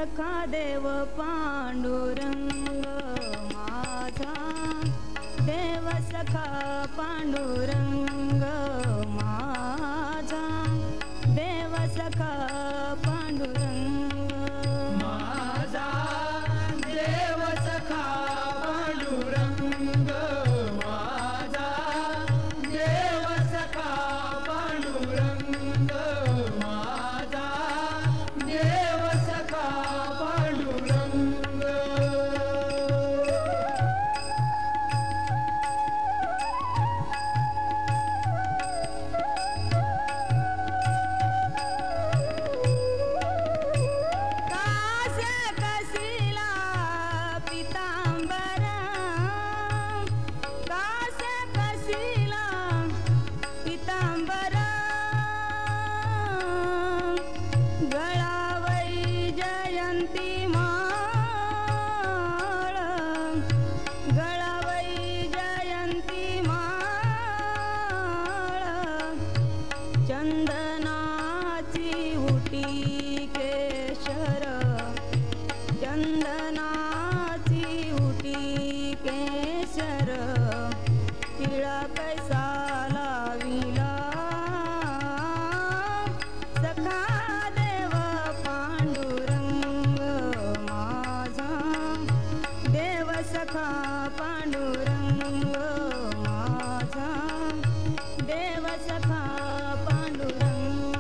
सखा देव पांडुरंग माझा, देव सखा पांडुरंग माझा, देव सखा पांडुरंग माझा, देव सखा पांडुरंग माझा, देव सखा पांडुरंग माझा, देव सखा पांडुरंग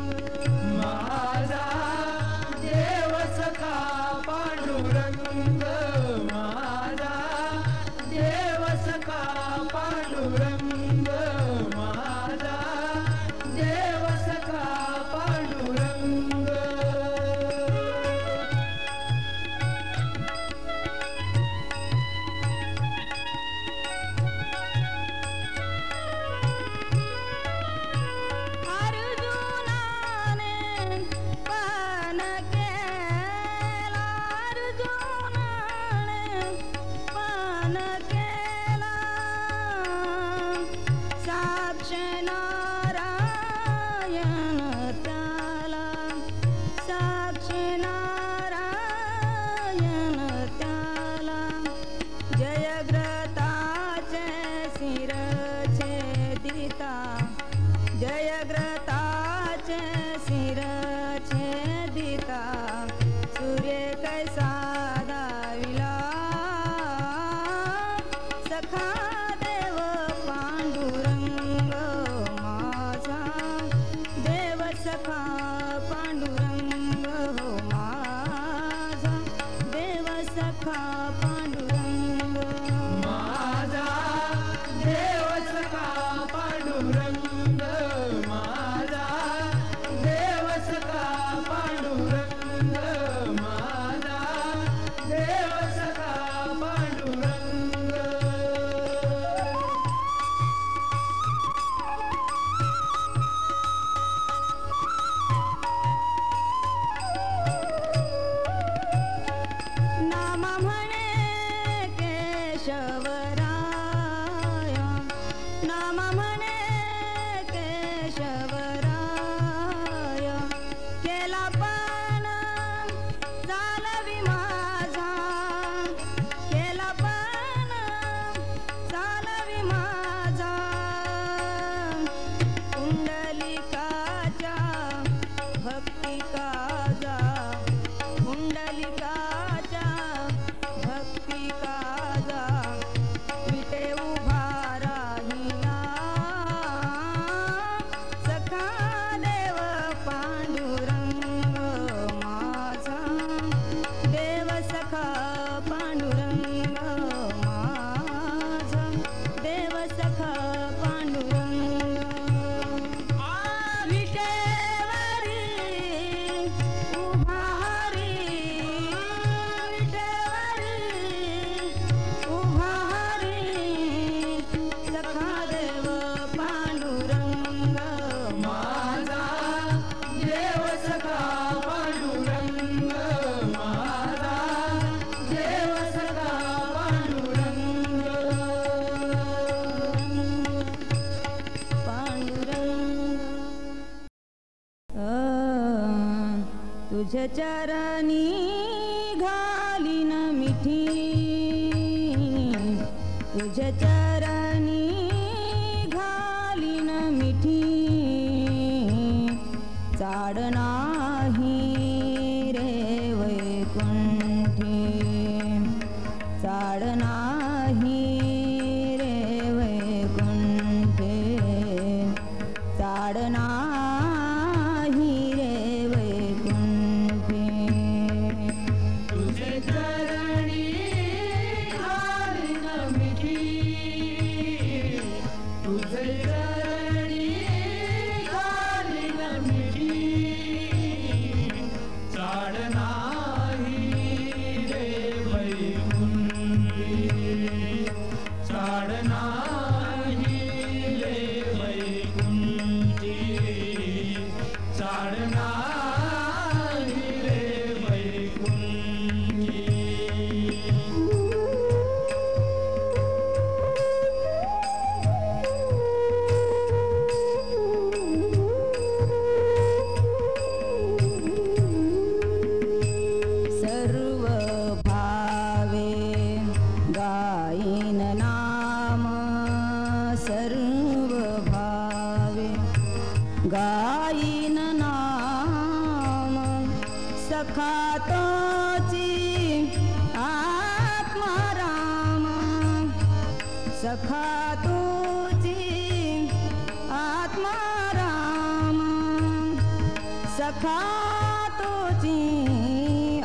तुझ चरणी मिठी तुझ्या चरणी घालीन मिठी चाड नाही रे वैकुंठी चाड नाही रे वैकुंठी चाड नाही रे वैकुंठी तुझे चरणी घालीन मिठी तुझे चरणी घालीन मिठी चाड नाही रे वैकुंठी चाड नाही रे वैकुंठी चाड नाही रे वैकुंठी सर्व भावे गायीन नाम सर्व भावे गायीन नाम सखा तोची आत्मा राम सखा तुझी आत्मा राम सखा तुझी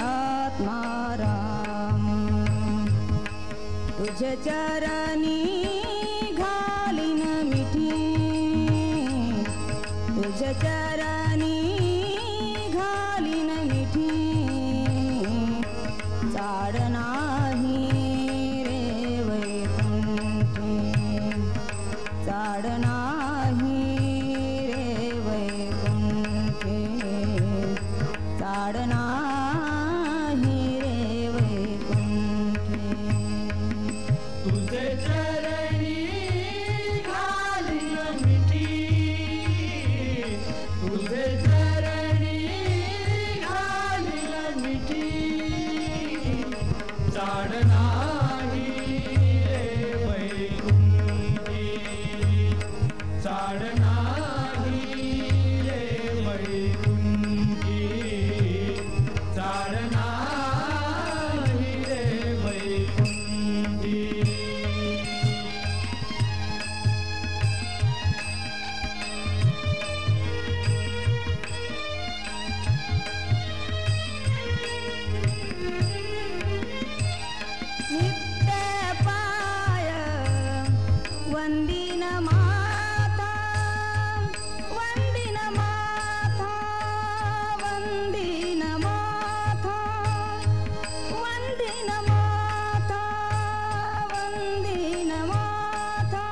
आत्मा राम तुझ्या चरणी घालीन मिठी तुझ्या चरणी घालीन मिठी चाड नाही रे वैकुंठी चाड नाही रे वैकुंठी चाड नाही रे वैकुंठी तुझे चरणी घालीन मिठी तुझे चरणी घालीन मिठी चाड नाही रे वैकुंठी चाड नाही रे वैकुंठी चाड नाही रे वैकुंठी नित्य पाय वंदिन माता वंदिन माता वंदिन माता वंदिन माता वंदिन माता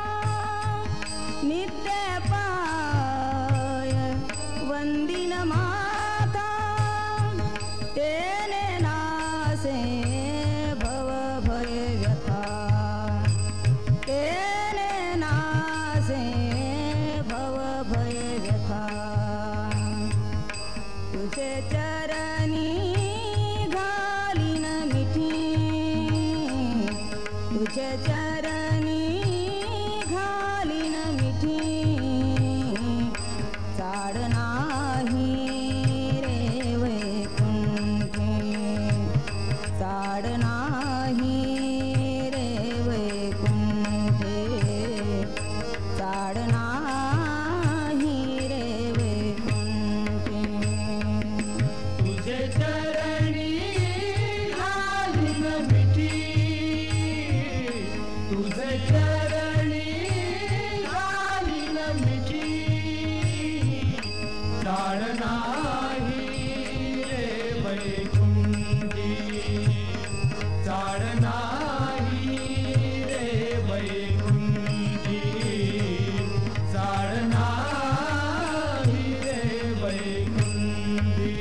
नित्य पाय वंदिन माता तेने नासे भव भय व्यथा तेने नासे भव भय व्यथा तुझे चरणी घालीन मिठी तुझे चरणी घालीन मिठी चाड नाही रे वैकुंठी चाड नाही रे वैकुंठी चाड नाही रे वैकुंठी तुझे चरणी घालीन मिठी तुझे चरणी घालीन मिठी चाड नाही रे वैकुंठी चाड नाही रे वैकुंठी चाड नाही रे वैकुंठी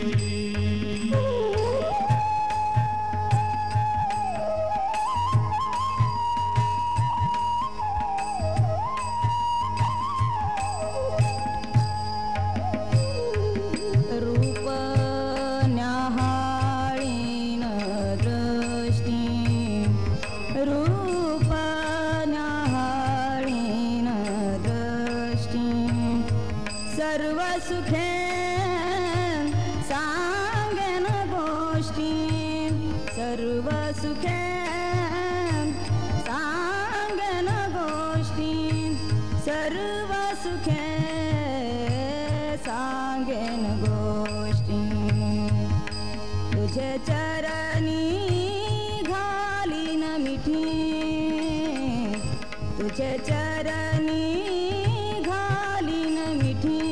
रूप न्याहारी सर्व सुखे सांगेन गोष्टी सर्व सुखे सांगेन गोष्टी सर्व सुखे सांगेन गोष्टी तुझे चरणी घालीन मिठी तुझे चरणी घालीन मिठी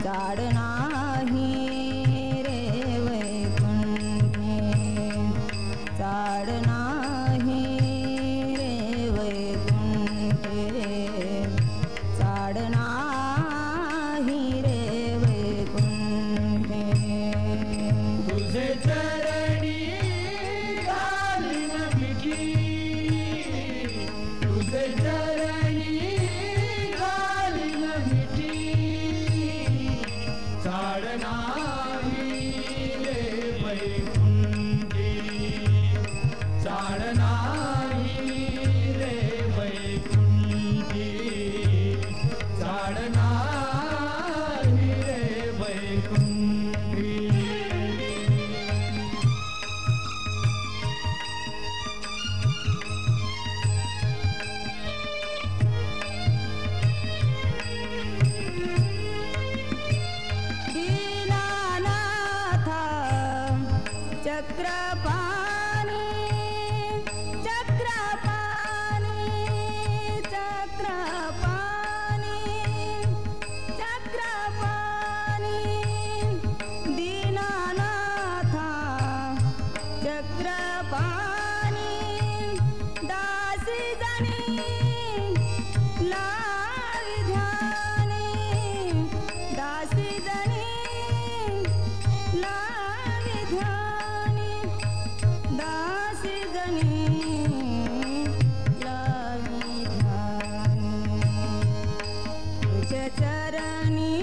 जाड नाही रे वैकुंठी जाड नाही रे वैकुंठी जाड नाही रे वैकुंठी तुझे चरणी घालीन मिठी तुझे चरणी घालीन मिठी जाड नाही रे वैकुंठी जाड नाही रे वैकुंठी जाड नाही रे वैकुंठी दीनानाथा चक्रपाणी चक्रपाणी चक्रपाणी चक्रपाणी दीनानाथा चक्रपाणी दासी जनी लावी ध्यानी दासी जनी लावी ध्यानी दासी जनी लावी ध्यानी तुझे चरणी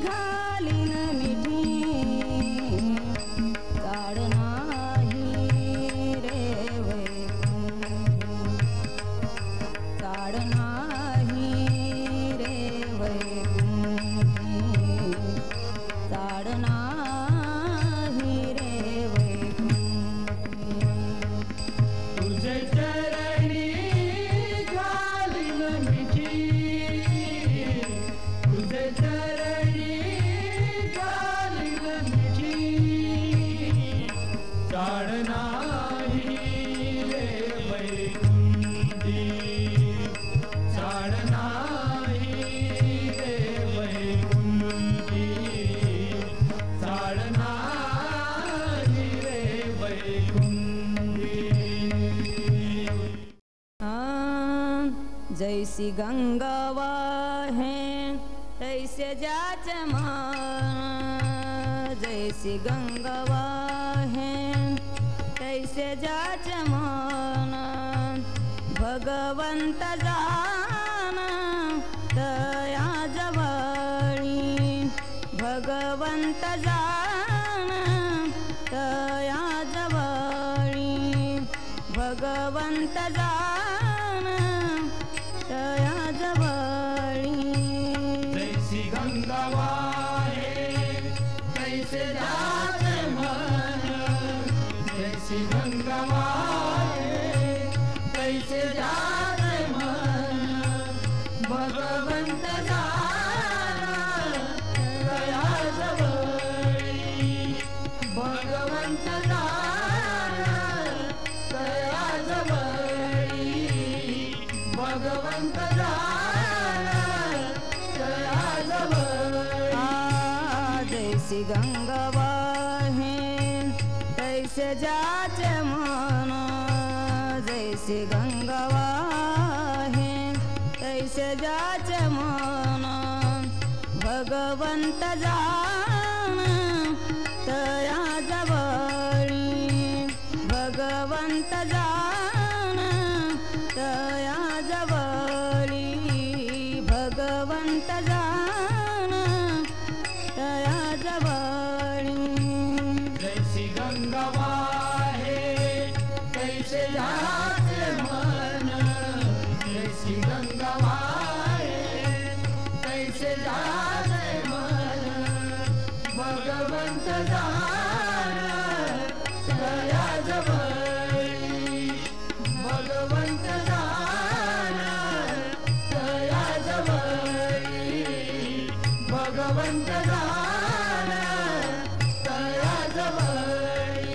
घालीन मिठी जाड नाही रे वैकुंठी जाड नाही रे वैकुंठी जाड नाही रे वैकुंठी तुझे चरणी घालीन मिठी तुझे चरणी घालीन मिठी जाड नाही रे वैकुंठी जाड नाही रे वैकुंठी जाड नाही रे वैकुंठी जैसी गंगा वाहे तैसे जाच मन जैसी गंगा वाहे तैसे जाच मन भगवंत जान तया जवळी भगवंत जान तया जवळी भगवंत जान तया जवळी जैसी गंगा वाहे तैसे जाच मन जैसी गंगा वाहे तैसे जाच मन भगवंत जाना तया जवळी भगवंत जाना तया जवळी भगवंत जाना तया जवळी जैसी गंगा वाहे तैसे जाच मन जैसी गंगा वाहे तैसे जाच मन भगवंत जान तया जवळी भगवंत जान तया जवळी भगवंत जान तया जवळी जैसी गंगा वाहे तैसे जाच मन जैसी गंगा वाहे तैसे जाचे मन भगवंत जाण तया जवळी भगवंत जाण तया जवळी भगवंत जाण तया जवळी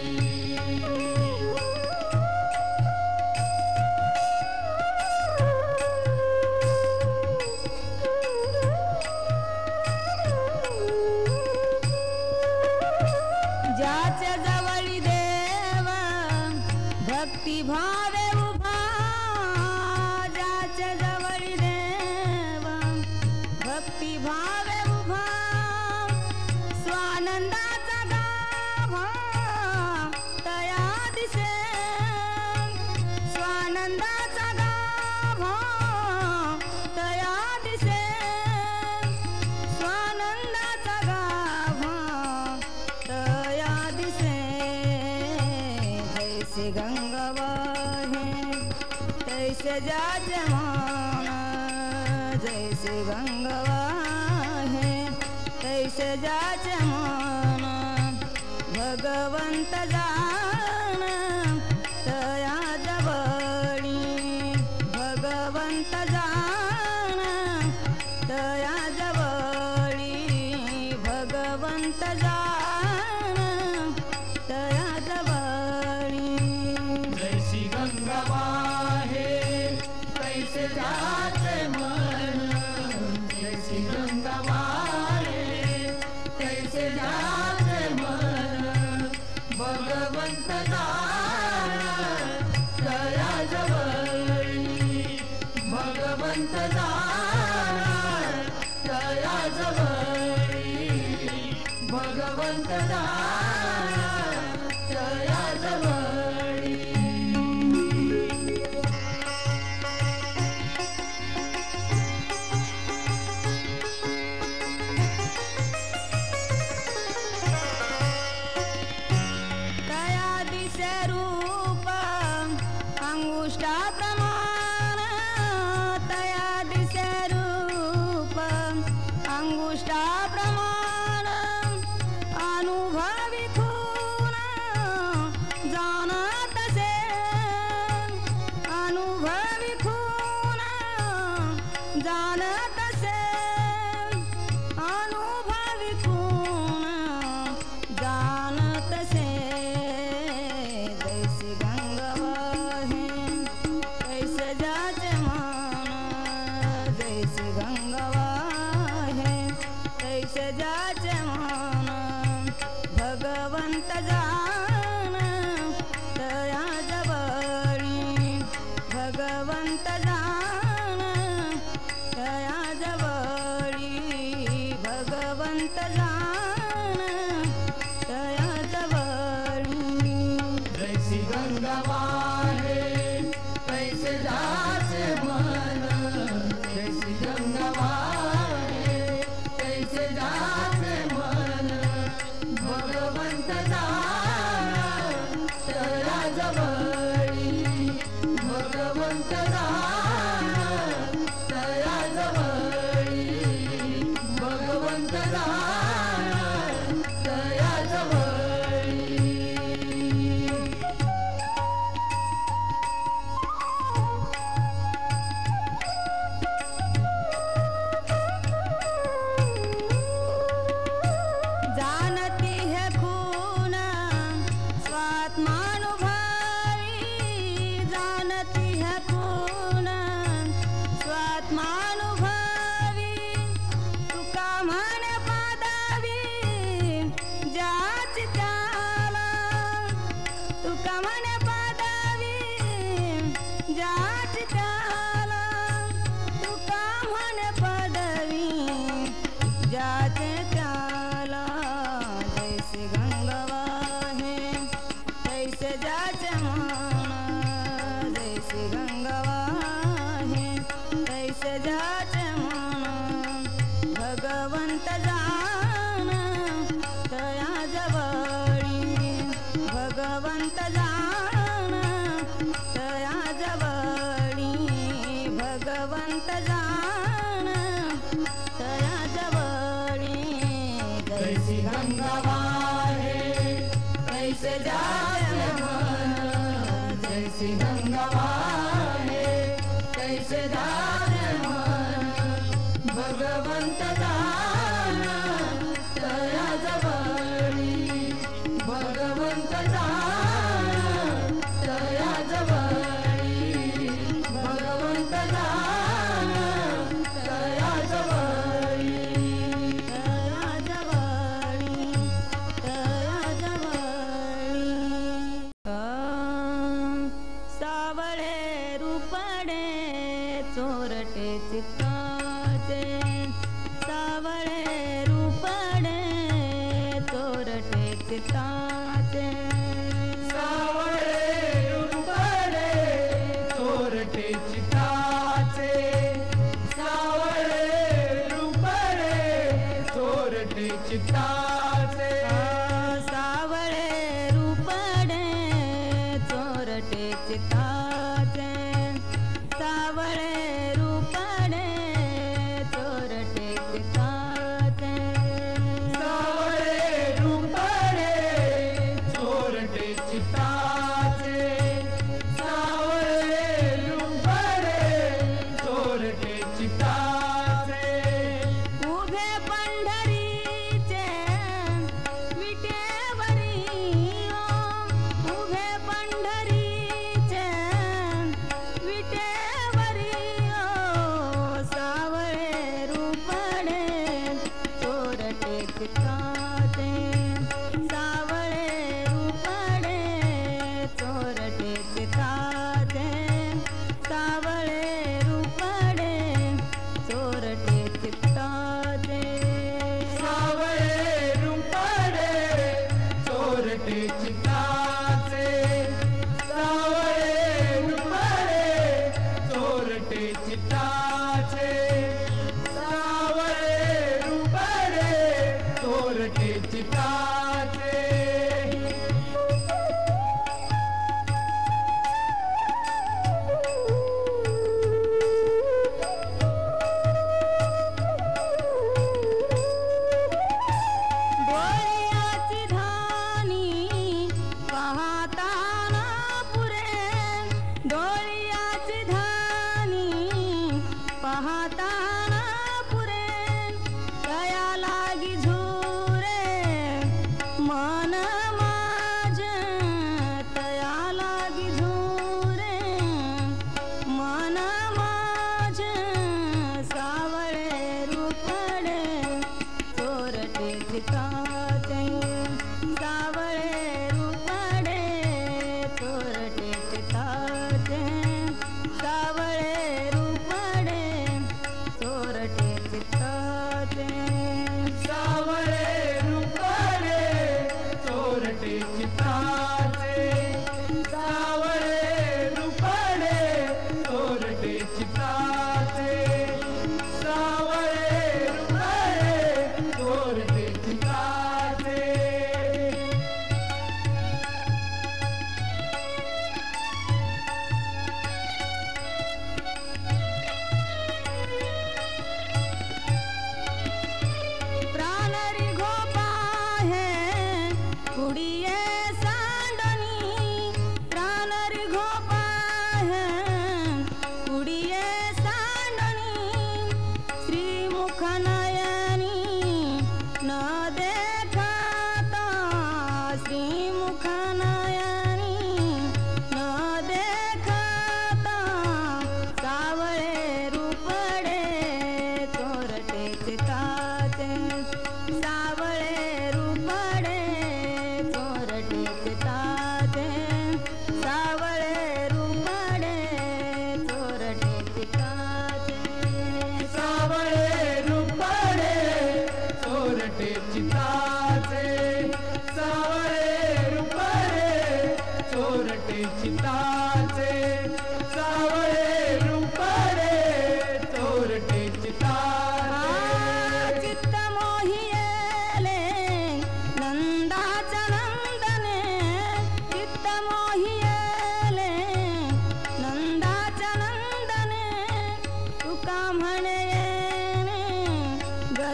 ज्याच्या जवळी देव भक्ती भावे उभा ज्याच्या जवळी देव भक्ती भावे उभा स्वानंदाचा गाभा तया दिसे स्वानंदाचा गाभा तया दिसे स्वानंदाचा गाभा तया दिसे जैसे गंगा वाहे तैसे जाचे मन जैसे गंगा वाहे तैसे जाचे मन भगवंत जाण तया जवळी भगवंत जाण तया जवळी भगवंत जाण तया जवळी जैसी गंगा वाहे तैसे जाचे मन जैसी गंगा वाहे तैसे जाचे मन भगवंत जाण तया जवळी भगवंत जाण तया जवळी भगवंत जाण तया जवळी तया दिसे रूप अंगुष्ठाप्रमाण तया दिसे रूप अंगुष्ठाप्रमाण अनुभवी खून जाणत से अनुभवी खून जाणत से अनुभवी खून जानत से जैसे गंगा वाहे तैसे जाचे मन जैसे गंगा वाहे तैसे जाचे मन भगवंत जाण तया जवळी भगवंत जाण तया जवळी भगवंत जाण तया जवळी जैसी गंगा वाहे तैसे जाचे मन जैसी गंगा वाहे तैसे जाचे मन भगवंत जाण तया जवळी भगवंत जाण तया जवळी भगवंत जाण तया जवळी जानती है खून स्वात्मानुभवी जानती है खून स्वात्मानुभवी तुका म्हणे पदावी ज्याची त्याला तुका म्हणे पदावी ज्याची त्याला तुका म्हणे पदवी ज्याचे त्याला जैसे गंगा वाहे तैसे जाचे मन जैसे गंगा वाहे तैसे जाचे मन भगवंत जाण तया जवळी भगवंत जाण तया जवळी भगवंत जाण तया तया जवळी जैसी गंगा वाहे तैसे जाचे मन जैसी गंगा वाहे तैसे जाचे मन भगवंत जाना तया जवळी भगवंत जाना तया जवळी भगवंत जाना तया जवळी तया जवळी तया जवळी सावळे रूपडे चोरटे चित्ताचे सावळे रूपडे चोरटे चित्ताचे सावळे रूपडे चोरटे चिताचे सावळे रूपडे चोरटे चिताचे सावळे रूपडे चोरटे चित्ताचे सावळे रूपडे चोरटे चित्ताचे सावळे रूपडे चोरटे चिताचे सावळे रूपडे चोरटे चिताचे उभे पंढरीचे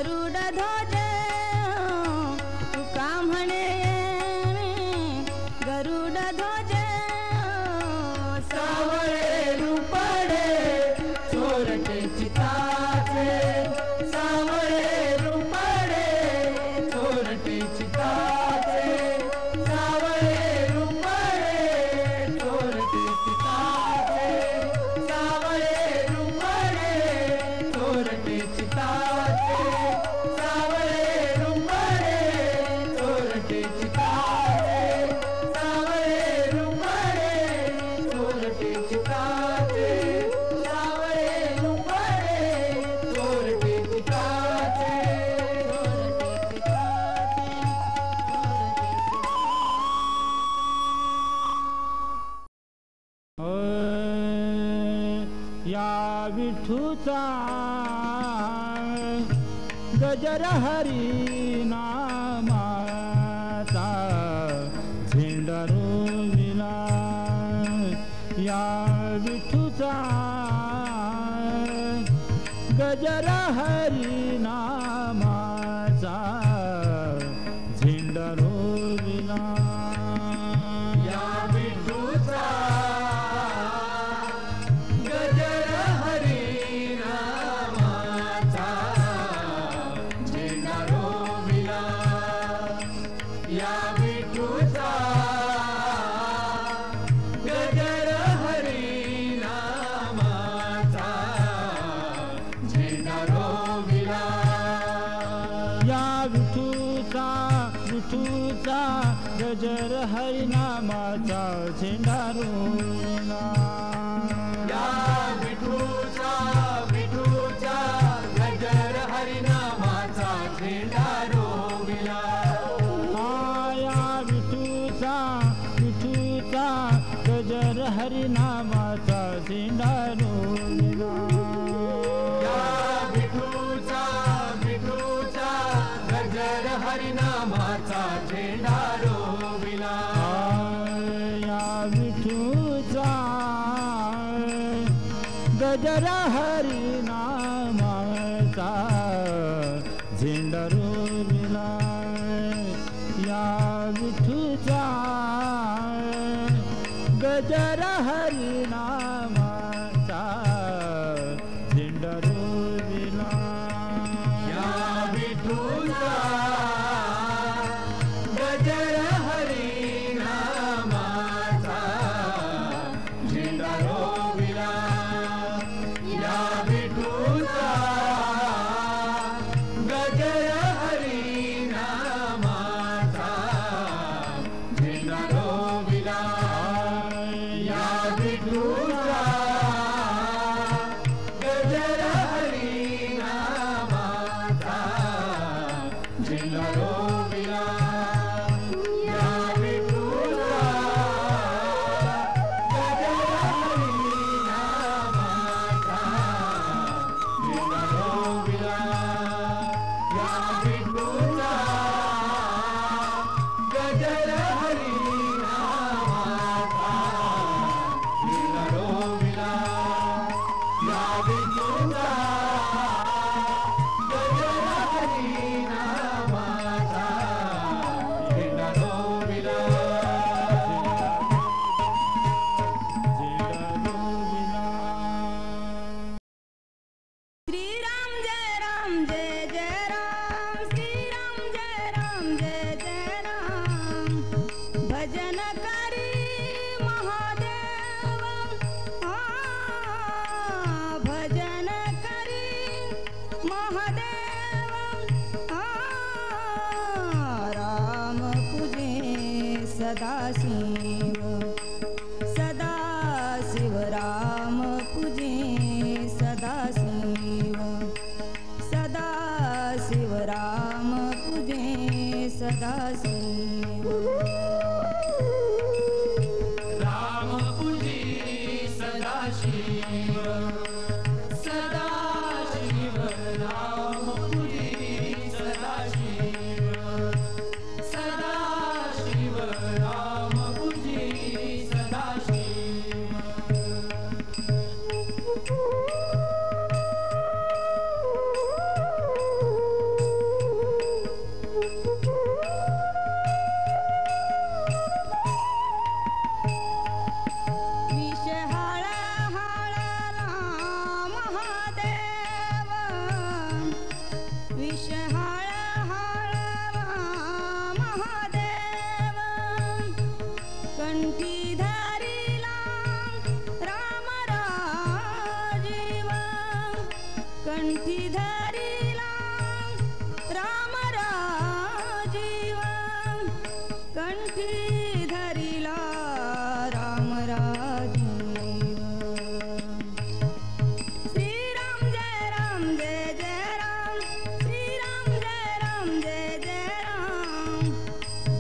गरुड ध्वज तुका म्हणे गरुड ध्वज सावळे रुपाडे चोरटे चिताचे सावळे रुपाडे चोरटे चिताचे सावळे रुपाडे चोरटे चिताचे सावळे रुपाडे चोरटे चिताचे सावळे रुपाडे चोरटे चिताचे सावळे रुपाडे चोरटे चिताचे सावळे रुपाडे चोरटे चिताचे या विठूचा गजर हरी नामाचा झेंडा रोविला या विठूचा गजर हरी नामाचा झेंडा रोविला या विठूचा गजर हरी नामाचा झेंडा रोविला या विठूचा गजर हरी नामाचा झेंडा रोविला या विठूचा गजर हरिनामाचा झेंडा रोविला या विठूचा गजर हरिनामाचा झेंडा रोविला या विठूचा गजर हरिनामाचा झेंडा रोविला या विठूचा गजर हरिनामाचा झेंडा रोविला या विठूचा गजर हरिनामाचा झेंडा रोविला या विठूचा गजर हरिनामाचा झेंडा रोविला या विठूचा गजर हरिनामाचा झेंडा रोविला या विठूचा गजर हरिनामाचा झेंडा रोविला या विठूचा गजर हरिनामाचा झेंडा रोविला या विठूचा गजर हरिनामाचा झेंडा रोविला या विठूचा गजर हरिनामाचा झेंडा रोविला या विठूचा गजर हरिनामाचा झेंडा रोविला श्रीराम जय राम जय जय राम श्रीराम जय राम जय जय राम भजन करी महादेव भजन करी महादेव राम पूजे सदाशिव सदाशिव राम पूजे सदाशिव सदाशिव राम पूजे सदाशिव राम पूजी सदाशिव सदाशिव राम पूजी सदाशिव सदाशिव राम पूजी सदाशिव हाळवा महादेव कंठी धरिला राम राजीव कंठी धरिला राम राजीव कंठी धरिला राम राजीव श्रीराम जय राम जय जय राम श्रीराम जय राम जय जय राम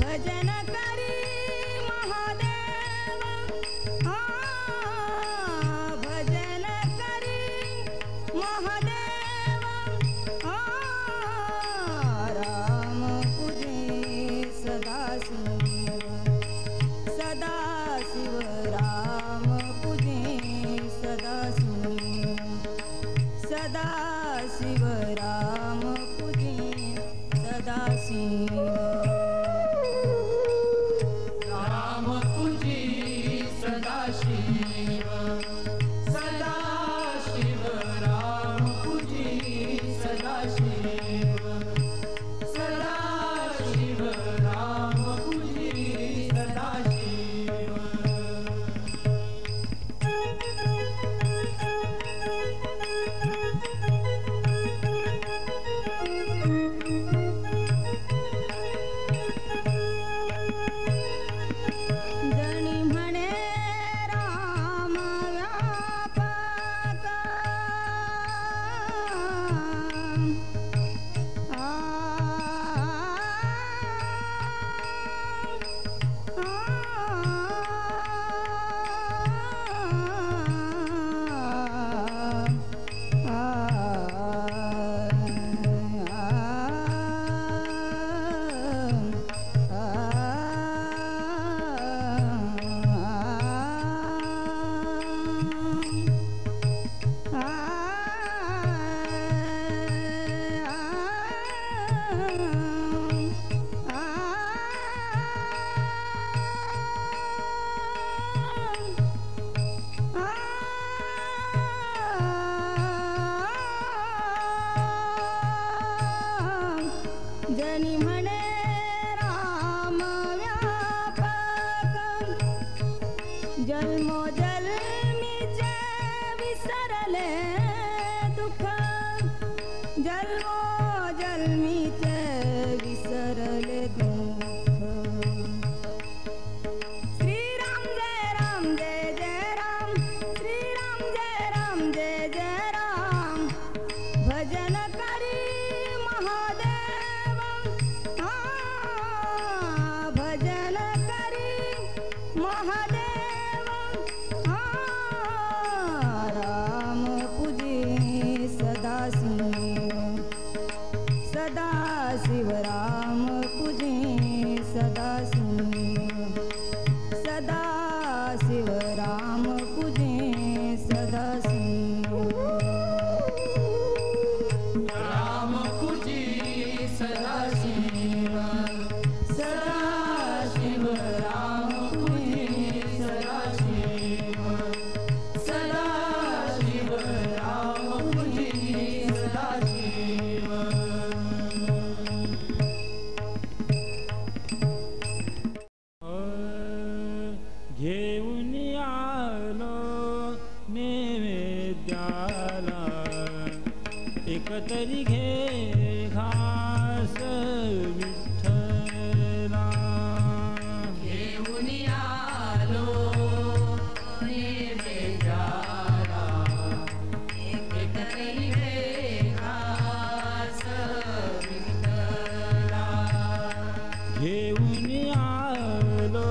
भजन करी महादेव भजन करी महादेव राम पूजे सदाशिव सदाशिव राम पूजे सदाशिव सदाशिव राम पूजे सदाशिव राम पूजी सदाशिव सदाशिव राम पूजी सदाशिव सदाशिव राम पूजी सदाशिव जणी म्हणे राम व्यापक जनी म्हणे राम व्यापक जन्मोजन्मीचे विसरले दुःख जन्मोजन्मीचे विसरले दुःख श्रीराम जय राम जय जय राम श्रीराम जय राम जय जय राम भजन करी महादेव भजन करी महादेव राम पूजे सदाशिव सदाशिव राम पूजे सदाशिव सदाशिव राम पूजे सदाशिव राम पूजी सदाशिव सदाशिव राम पूजी सदाशिव सदाशिव राम पूजी सदाशिव घेऊन आलो नैवेद्याला एकतरी घे घास विठ्ठला घेऊन आलो नैवेद्याला एकतरी घे घास विठ्ठला घेऊन आलो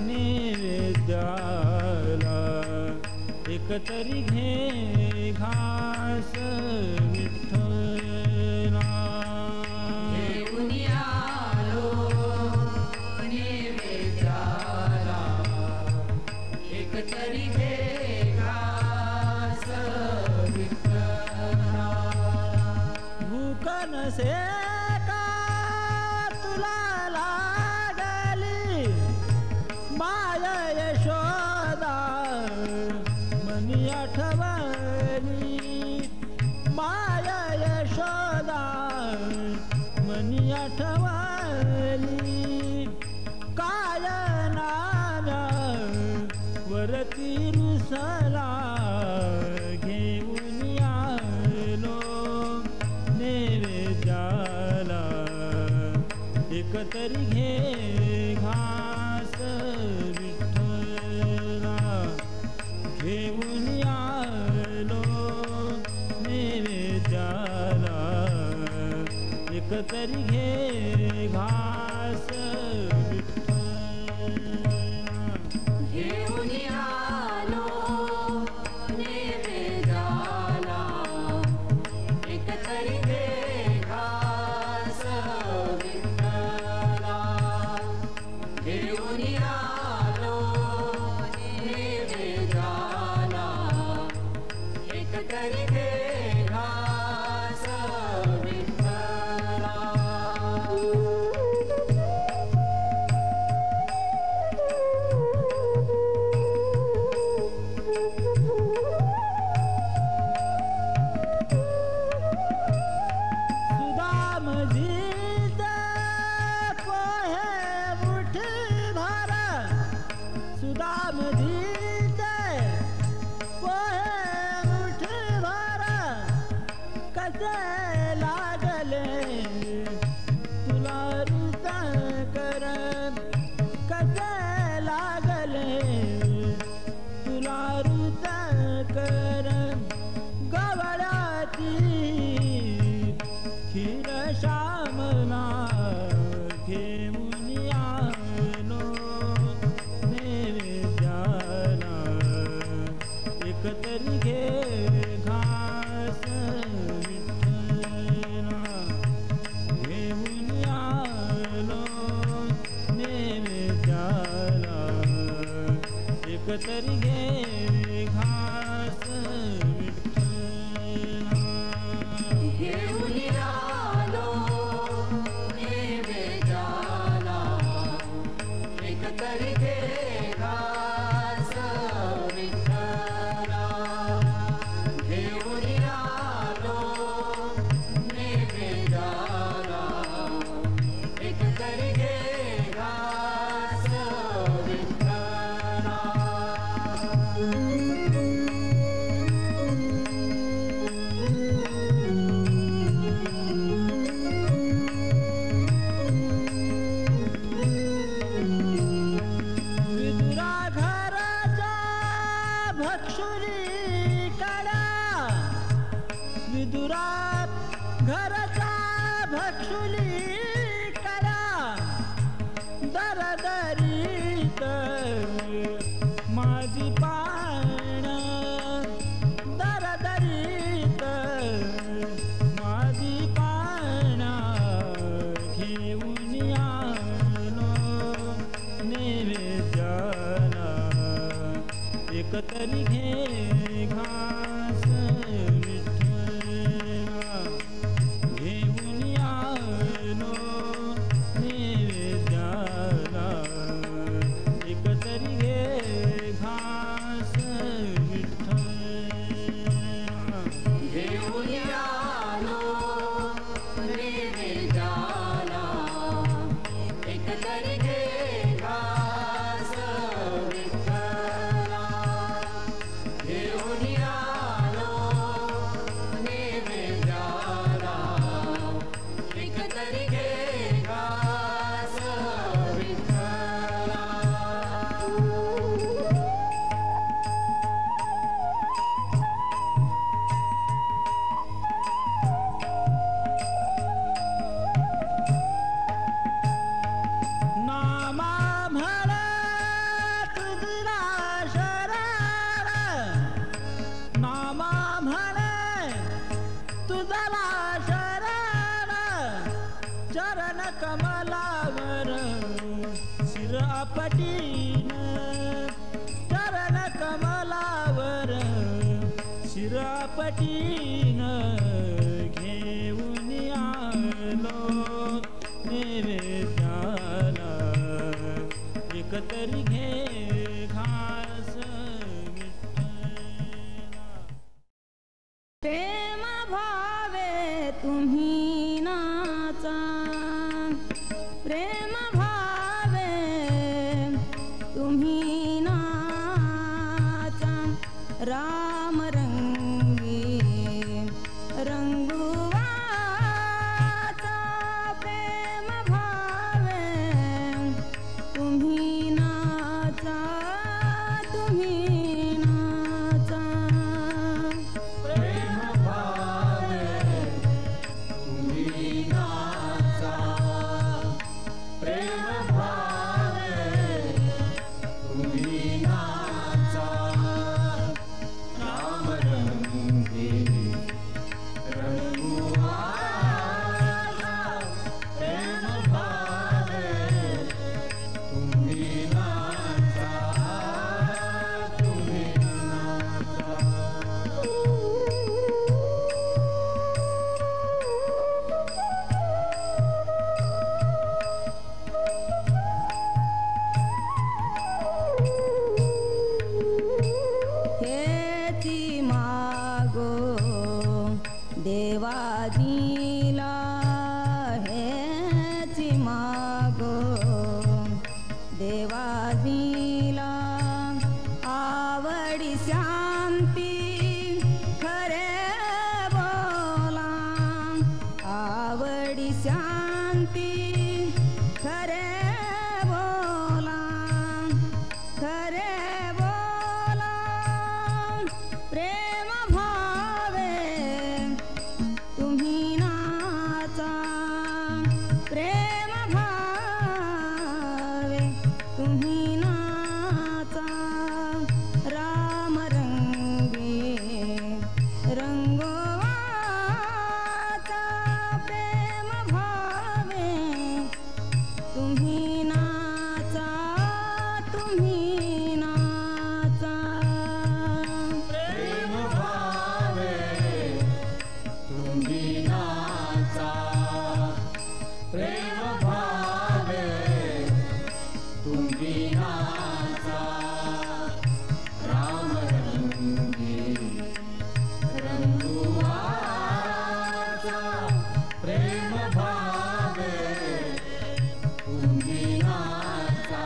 नैवेद्याला एकतरी घे घास विठ्ठला घेऊन आलो नैवेद्याला एकतरी घे घास विठ्ठला भूक नसे का तुला लागली माय यशोदा मनी आठवली माय यशोदा एकतरी घे घास विठ्ठला घेऊन आलो नैवेद्याला एकतरी घे घास घेऊन आलो नैवेद्याला एकतरी घे घास विठ्ठला घेऊन आलो नैवेद्याला एकतरी घे घास विठ्ठला एकतरी घे घास विठ्ठला घेऊन आलो नैवेद्याला एकतरी घे घास विठ्ठला घेऊन आलो नैवेद्याला एकतरी घे घास विठ्ठला घेऊन आलो नैवेद्याला एकतरी घे घास विठ्ठला विदुरा घराच्या भक्षुली कडा विदुरा घराच्या भक्षुली कडा दरदरीत माझी पाण दरदरीत माझी पाण घेऊन आलो नैवेद्याला एकतरी घे घास विठ्ठला घेऊन आलो नैवेद्याला एकतरी घे घास विठ्ठला घेऊन आलो नैवेद्याला एकतरी घे घास विठ्ठला घेऊन आलो नैवेद्याला एकतरी घे घास विठ्ठला नामा म्हणा तुझला शरण नामा म्हणे तुझला शरण चरण कमलावर शिर आपटीन चरण कमलावर शिर आपटीन घेऊन आलो नैवेद्याला एकतरी घे घास विठ्ठला प्रेम भावे तुम्ही नाचा प्रेम भावे तुम्ही नाचा राम रंगी शांती खरे बोला प्रेम भावे तुम्ही नाचा प्रेम भावे तुम्ही नाचा राम रंगे रंगोवाचा प्रेम भावे तुम्ही नाचा प्रेम भावे तुम्ही नाचा प्रेम भावे तुम्ही नाचा राम रंगी रंगुवाचा प्रेम भावे तुम्ही नाचा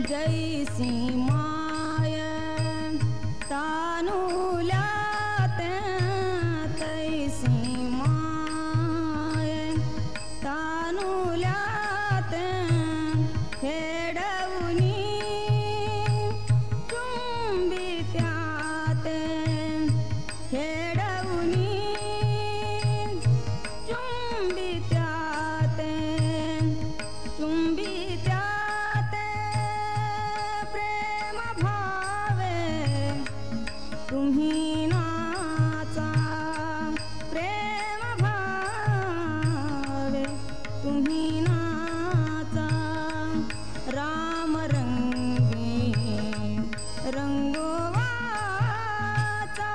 जैसी माय तानुल्यात तैसी माय तानुल्यात खेडवनी चुंबित्यात खेडवनी चुंबित्यात चुंबित्यात प्रेम भावे तुम्ही नाचा प्रेम भावे तुम्ही नाचा राम रंगे रंगोवाचा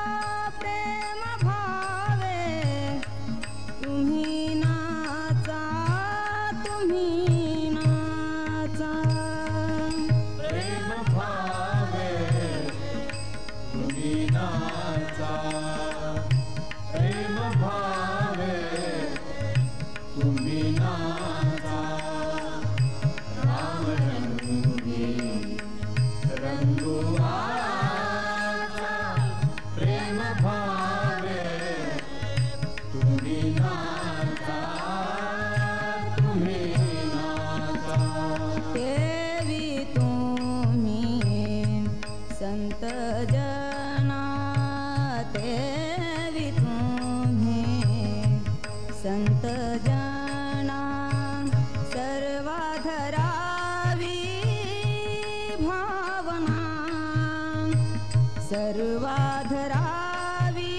प्रेम भावे तुम्ही नाचा प्रेम भावे तुम्ही नाचा प्रेम भावे तुम्ही नाचा राम रंगी रंगुवाचा प्रेम भावे तुम्ही नाचा देवी तुम्ही संत जना देवी तुम्ही संत जना सर्वाधरावी भावना सर्वाधरावी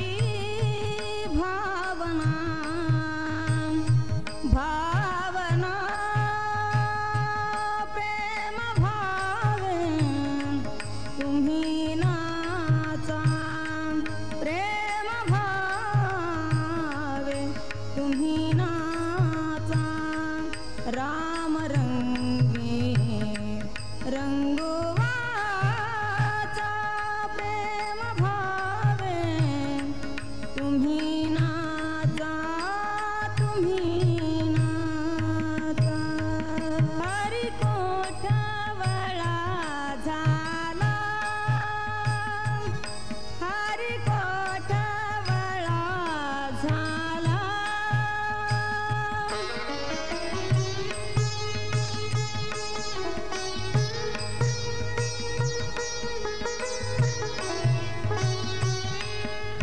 भावना भावना प्रेम भावे तुम्ही नाचा प्रेम भावे तुम्ही नाचा राम रंगे रंगोवाचा प्रेम भावे तुम्ही नाचा हरी कोठवळा झाला हरी कोठवळा झाला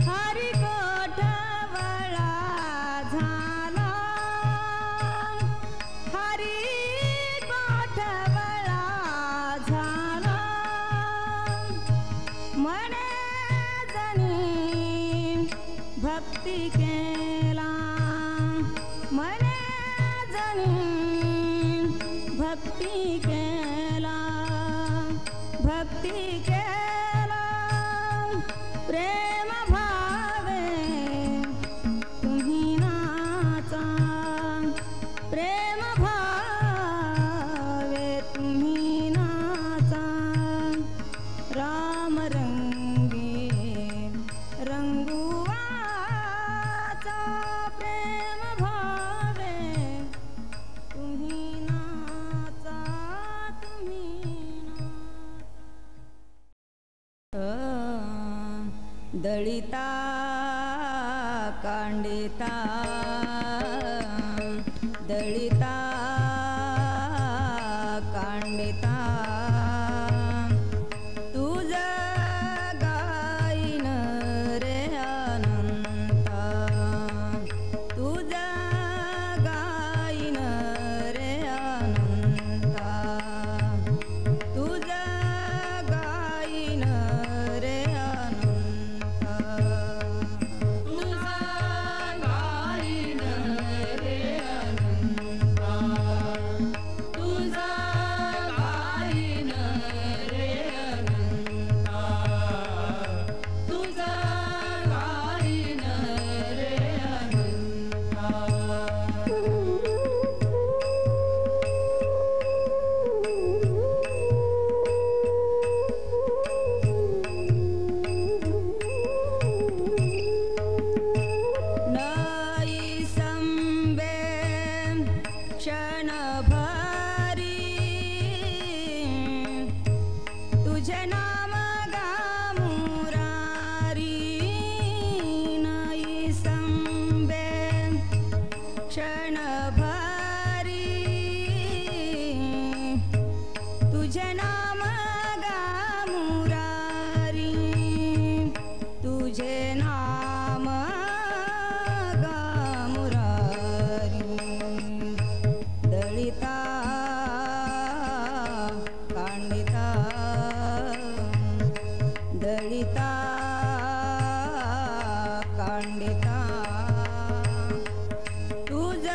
हरी कोठवळा झाला हरी कोठवळा झाला मने जनी भक्ती केला मने जनी भक्ती केला भक्ती केला प्रेम भावे तुम्ही नाचा प्रेम भावे तुम्ही नाचा राम रंगे रंगुवाचा कांडिता दळिता कांडिता तुझ गाईन रे अनंता तुझ गाईन रे अनंता तुझ गाईन रे अनंता तुझा गाईन रे अनंता तुझा गाईन रे अनंता तुझा गाईन रे नाही संबे क्षणभरी तुझे नाम गामुरारी नाही संबे क्षणभरी तुझे नाम गामुरारी तुझे नाम गामुरारी दळिता कांडिता दळिता कांडिता तुझ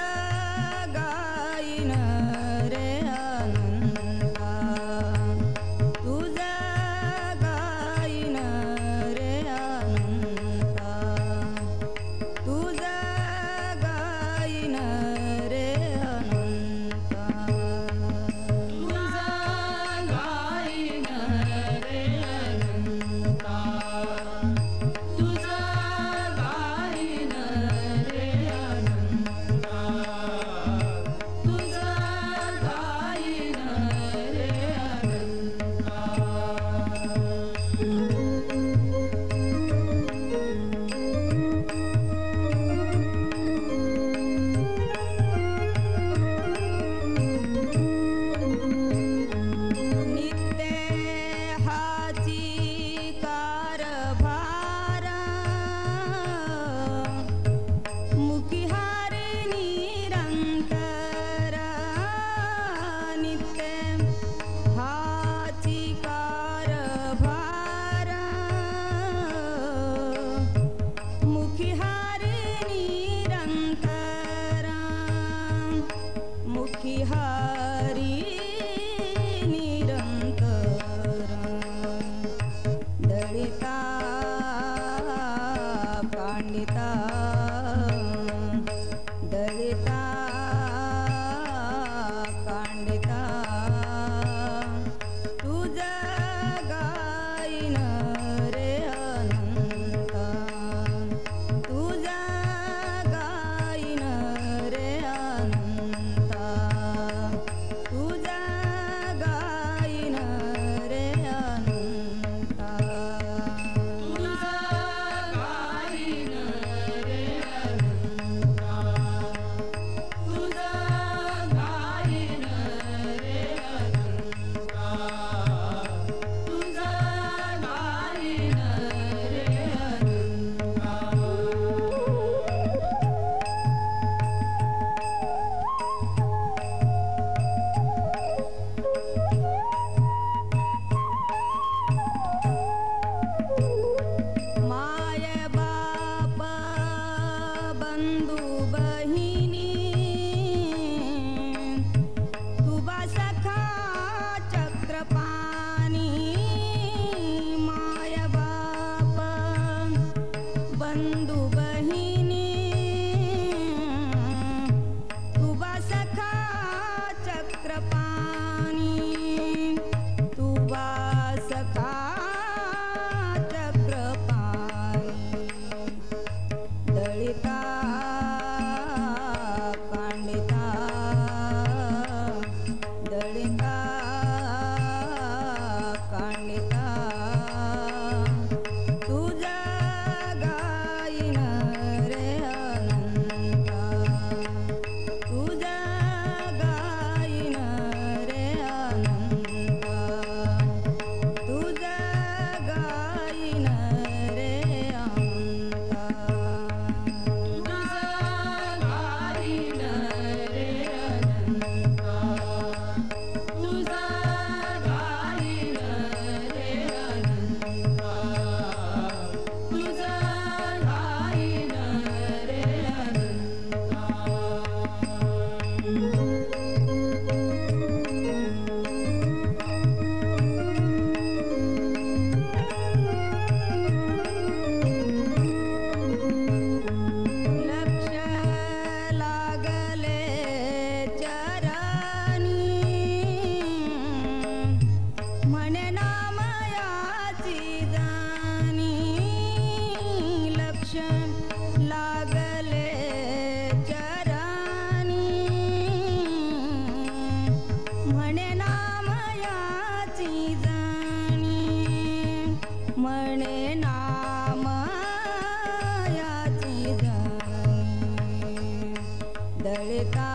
दळिता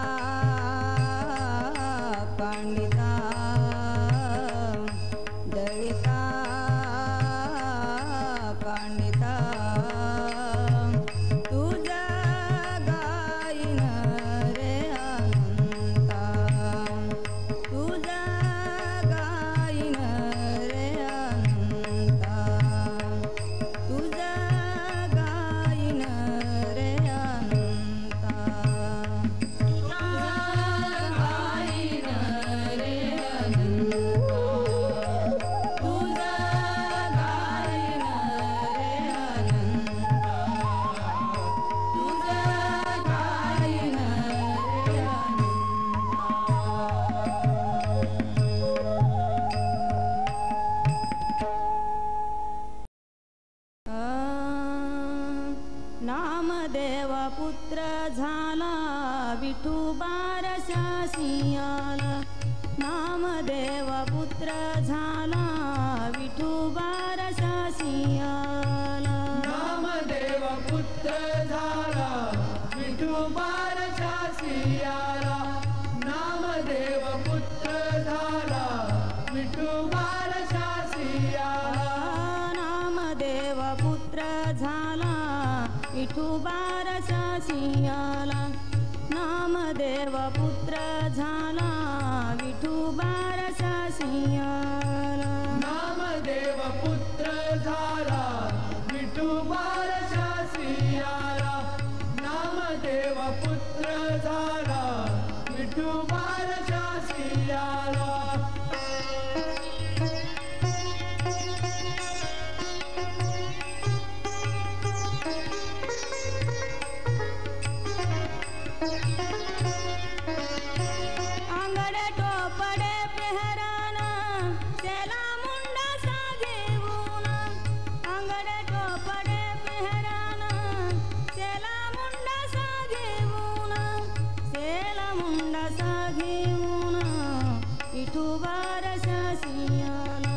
पंडिता दळिता पंडिता तुझा गाईन रे अनंता तुझा गाईन रे अनंता तुझा गाईन रे अनंता नामदेव पुत्र झाला विठोबा रशासियाला नामदेव पुत्र झाला विठोबा रशासियाला नामदेव पुत्र झाला विठोबा रशासियाला नामदेव पुत्र झाला विठोबा रशासियाला नामदेव पुत्र झाला विठोबा रशासियाला नामदेव पुत्र झाला विठोबा रशासियाला नामदेव पुत्र झाला विठोबा रशासियाला नामदेव पुत्र झाला विठोबा रशासियाला आंगडे टोपडे पेहराना चेला मुंडा सा घेऊन आंगडे टोपडे पेहराना चेला मुंडा सा घेऊन चेला मुंडा सा घेऊन विठोबा रशासियाला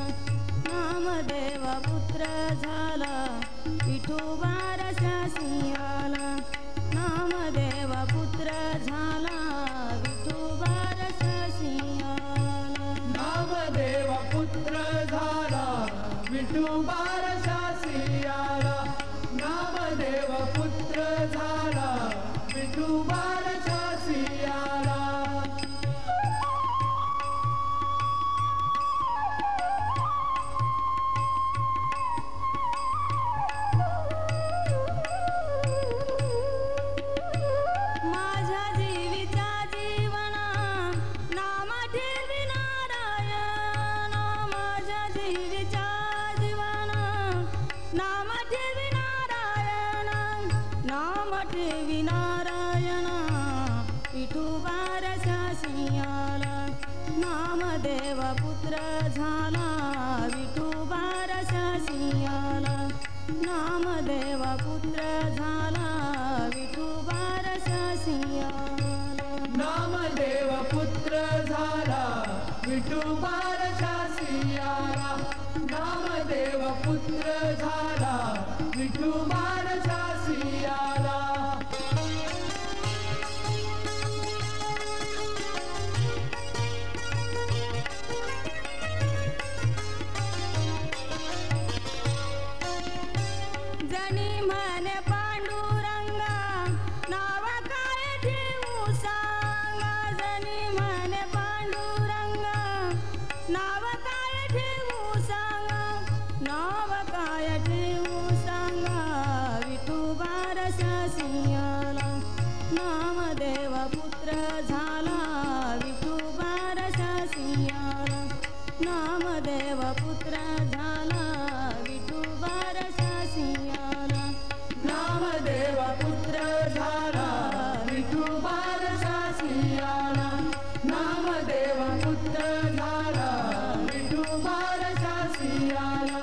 नामदेव पुत्र झाला विठोबा रशासियाला नामदेव पुत्र झाला विठोबा रशासियाला नामदेव पुत्र झाला विठोबा रशासियाला नामदेव पुत्र झाला विठोबा रशासियाला माझ्या जीविता जीवना नाम ठेवी नारायण माझ्या जीविता जीवना नाम ठेवी नारायण नाम ठेवी नारायण विठोबा रशासियाला नामदेव पुत्र झाला विठोबा रशासियाला नामदेव पुत्र झाला विठोबा रशासियाला नामदेव पुत्र झाला विठोबा रशासियाला नामदेव पुत्र झाला विठोबा रशासियाला जनी म्हणे पांडुरंगा नाव काय ठेवू सांगा जनी म्हणे पांडुरंगा नाव काय ठेवू सांगा नाव काय ठेवू सांगा विठोबा रशासियाला नामदेव पुत्र झाला विठोबा रशासियाला नामदेव पुत्र झाला विठोबा रशासियाला नामदेव पुत्र झाला विठोबा रशासियाला नामदेव पुत्र झाला विठोबा रशासियाला